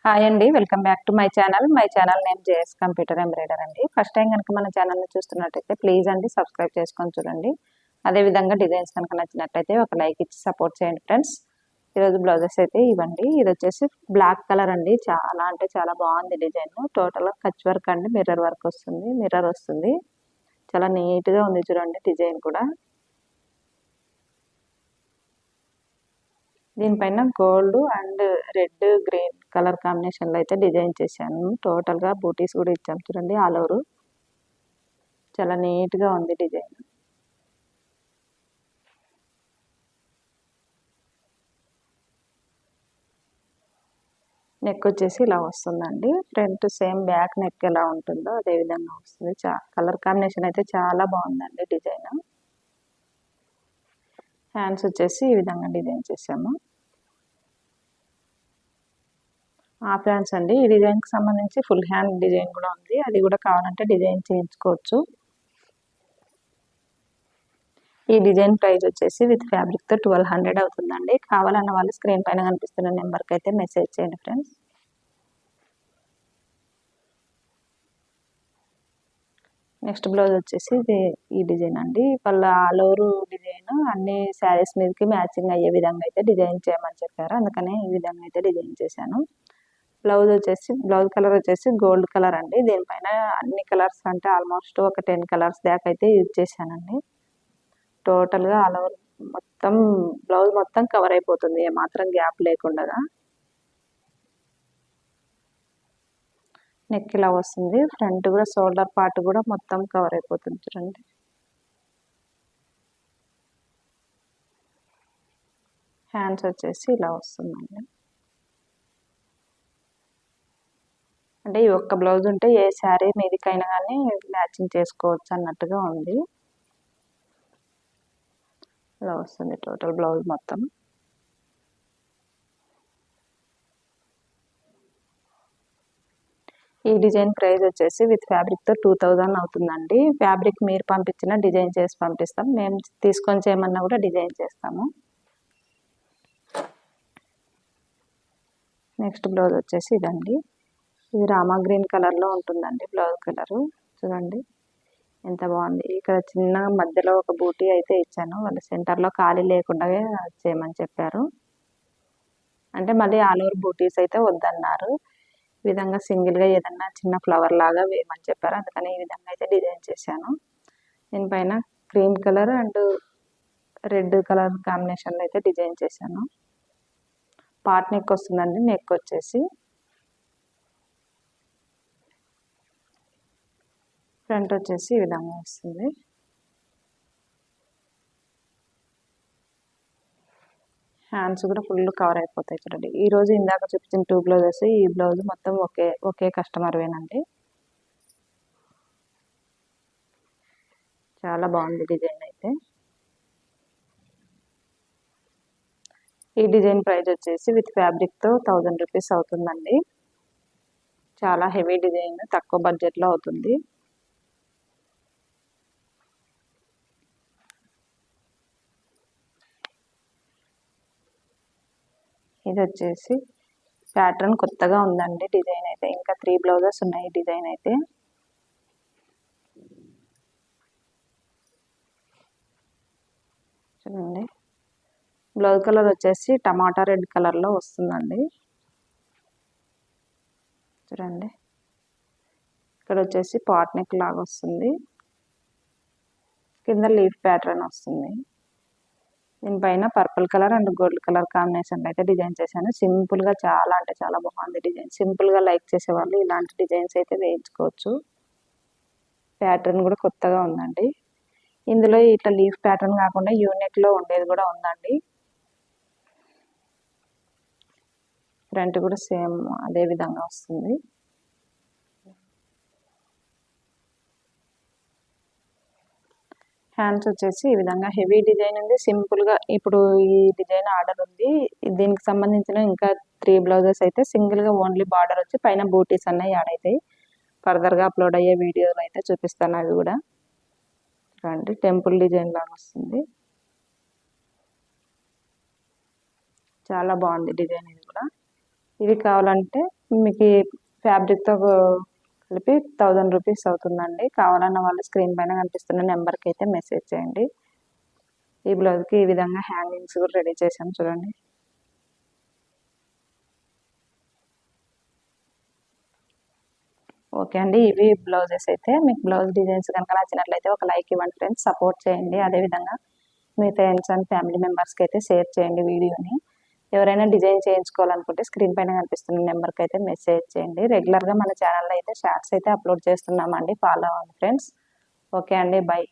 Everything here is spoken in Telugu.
హాయ్ అండి, welcome back to my channel. My channel name JS computer embroider అండి. ఫస్ట్ టైం కనుక మన ఛానల్ని చూస్తున్నట్టయితే ప్లీజ్ అండి సబ్స్క్రైబ్ చేసుకొని చూడండి. అదేవిధంగా డిజైన్స్ కనుక నచ్చినట్టయితే ఒక లైక్ ఇచ్చి సపోర్ట్ చేయండి ఫ్రెండ్స్. ఈరోజు బ్లౌజెస్ అయితే ఇవ్వండి. ఇది వచ్చేసి బ్లాక్ కలర్ అండి. చాలా అంటే చాలా బాగుంది డిజైన్. టోటల్గా కచ్ వర్క్ అండి, మిర్రర్ వర్క్ వస్తుంది, మిర్రర్ వస్తుంది. చాలా నీట్గా ఉంది చూడండి డిజైన్ కూడా. దీనిపైన gold and red green colour కాంబినేషన్లో అయితే డిజైన్ చేశాను. టోటల్గా బూటీస్ కూడా ఇచ్చాం చూడండి ఆల్ ఓవర్. చాలా నీట్గా ఉంది డిజైన్. నెక్ వచ్చేసి ఇలా వస్తుందండి. ఫ్రంట్ సేమ్ బ్యాక్ నెక్ ఎలా ఉంటుందో అదే విధంగా వస్తుంది. కలర్ కాంబినేషన్ అయితే చాలా బాగుందండి డిజైన్. హ్యాండ్స్ వచ్చేసి ఈ విధంగా డిజైన్ చేసాము. హాఫ్ హ్యాండ్స్ అండి. ఈ డిజైన్కి సంబంధించి ఫుల్ హ్యాండ్ డిజైన్ కూడా ఉంది. అది కూడా కావాలంటే డిజైన్ చేయించుకోవచ్చు. ఈ డిజైన్ ప్రైస్ వచ్చేసి విత్ ఫ్యాబ్రిక్తో 1200 అవుతుందండి. కావాలన్న వాళ్ళు స్క్రీన్ పైన కనిపిస్తున్న నెంబర్కి అయితే మెసేజ్ చేయండి ఫ్రెండ్స్. నెక్స్ట్ బ్లౌజ్ వచ్చేసి ఈ డిజైన్ అండి. వాళ్ళ ఆల్ ఓవర్ డిజైన్ అన్ని శారీస్ మీదకి మ్యాచింగ్ అయ్యే విధంగా అయితే డిజైన్ చేయమని చెప్పారు. అందుకనే ఈ విధంగా అయితే డిజైన్ చేశాను. బ్లౌజ్ కలర్ వచ్చేసి గోల్డ్ కలర్ అండి. దీనిపైన అన్ని కలర్స్ అంటే ఆల్మోస్ట్ ఒక 10 కలర్స్ దాకా అయితే యూజ్ చేశానండి. టోటల్గా ఆల్ ఓవర్ మొత్తం బ్లౌజ్ మొత్తం కవర్ అయిపోతుంది, ఏమాత్రం గ్యాప్ లేకుండా. నెక్ ఇలా వస్తుంది. ఫ్రంట్ కూడా షోల్డర్ పార్ట్ కూడా మొత్తం కవర్ అయిపోతుంది చూడండి. హ్యాండ్స్ వచ్చేసి ఇలా వస్తుందండి. అంటే ఈ ఒక్క బ్లౌజ్ ఉంటే ఏ శారీ మీదికైనా కానీ మ్యాచింగ్ చేసుకోవచ్చు అన్నట్టుగా ఉంది. ఇలా వస్తుంది టోటల్ బ్లౌజ్ మొత్తం. ఈ డిజైన్ ప్రైస్ వచ్చేసి విత్ ఫ్యాబ్రిక్తో 2000 అవుతుందండి. ఫ్యాబ్రిక్ మీరు పంపించిన డిజైన్ చేసి పంపిస్తాం. మేము తీసుకొని చేయమన్నా కూడా డిజైన్ చేస్తాము. నెక్స్ట్ బ్లౌజ్ వచ్చేసి ఇదండి. ఇది రామా గ్రీన్ కలర్లో ఉంటుందండి బ్లౌజ్ కలరు. చూడండి ఎంత బాగుంది. ఇక్కడ చిన్న మధ్యలో ఒక బూటీ అయితే ఇచ్చాను. వాళ్ళు సెంటర్లో ఖాళీ లేకుండా చేయమని చెప్పారు. అంటే మళ్ళీ ఆల్ ఓవర్ బూటీస్ అయితే వద్దన్నారు. ఈ విధంగా సింగిల్గా ఏదన్నా చిన్న ఫ్లవర్ లాగా వేయమని చెప్పారు. అందుకని ఈ విధంగా అయితే డిజైన్ చేశాను. దీనిపైన cream colour and red colour కాంబినేషన్లో అయితే డిజైన్ చేశాను. పార్ట్ నెక్ వస్తుందండి. నెక్ వచ్చేసి ఫ్రంట్ వచ్చేసి ఈ విధంగా వస్తుంది. హ్యాండ్స్ కూడా ఫుల్ కవర్ అయిపోతాయి చూడండి. ఈరోజు ఇందాక చూపించిన 2 బ్లౌజెస్, ఈ బ్లౌజ్ మొత్తం ఒకే కస్టమర్ వేనండి. చాలా బాగుంది డిజైన్ అయితే. ఈ డిజైన్ ప్రైస్ వచ్చేసి విత్ ఫ్యాబ్రిక్తో 1000 రూపీస్ అవుతుందండి. చాలా హెవీ డిజైన్, తక్కువ బడ్జెట్లో అవుతుంది. ఇది వచ్చేసి ప్యాటర్న్ కొత్తగా ఉందండి. డిజైన్ అయితే ఇంకా 3 బ్లౌజెస్ ఉన్నాయి. డిజైన్ అయితే చూడండి. బ్లౌజ్ కలర్ వచ్చేసి టమాటా రెడ్ కలర్లో వస్తుందండి. చూడండి ఇక్కడ వచ్చేసి పాట్ నెక్ లాగా వస్తుంది. కింద లీఫ్ ప్యాటర్న్ వస్తుంది. దీనిపైన purple colour and gold colour కాంబినేషన్లో అయితే డిజైన్ చేశాను. సింపుల్గా చాలా అంటే చాలా బాగుంది డిజైన్. సింపుల్గా లైక్ చేసేవాళ్ళు ఇలాంటి డిజైన్స్ అయితే వేయించుకోవచ్చు. ప్యాటర్న్ కూడా కొత్తగా ఉందండి. ఇందులో ఇట్లా లీఫ్ ప్యాటర్న్ కాకుండా యూనిక్లో ఉండేది కూడా ఉందండి. ఫ్రంట్ కూడా సేమ్ అదే విధంగా వస్తుంది. హ్యాండ్స్ వచ్చేసి ఈ విధంగా హెవీ డిజైన్ ఉంది. సింపుల్గా ఇప్పుడు ఈ డిజైన్ ఆర్డర్ ఉంది. దీనికి సంబంధించిన ఇంకా 3 బ్లౌజెస్ అయితే సింగిల్గా ఓన్లీ బార్డర్ వచ్చి పైన బూటీస్ అన్నీ యాడ్ అవుతాయి. ఫర్దర్గా అప్లోడ్ అయ్యే వీడియోలు అయితే చూపిస్తాను. అవి కూడా చూడండి టెంపుల్ డిజైన్ లాగా వస్తుంది. చాలా బాగుంది డిజైన్. ఇది కూడా ఇది కావాలంటే మీకు ఫ్యాబ్రిక్తో కలిపి 1000 రూపీస్ అవుతుందండి. కావాలన్న వాళ్ళు స్క్రీన్ పైన కనిపిస్తున్న నెంబర్కి అయితే మెసేజ్ చేయండి. ఈ బ్లౌజ్కి ఈ విధంగా హ్యాంగింగ్స్ కూడా రెడీ చేశాను చూడండి. ఓకే అండి, ఇవి బ్లౌజెస్ అయితే. మీకు బ్లౌజ్ డిజైన్స్ కనుక నచ్చినట్లయితే ఒక లైక్ ఇవ్వండి ఫ్రెండ్స్, సపోర్ట్ చేయండి. అదేవిధంగా మీ ఫ్రెండ్స్ అండ్ ఫ్యామిలీ మెంబర్స్కి అయితే షేర్ చేయండి వీడియోని. ఎవరైనా డిజైన్ చేయించుకోవాలనుకుంటే స్క్రీన్ పైన కనిపిస్తున్న నెంబర్కి అయితే మెసేజ్ చేయండి. రెగ్యులర్గా మన ఛానల్లో అయితే షార్ట్స్ అయితే అప్లోడ్ చేస్తున్నామండి, ఫాలో అవ్వండి ఫ్రెండ్స్. ఓకే అండి, బై.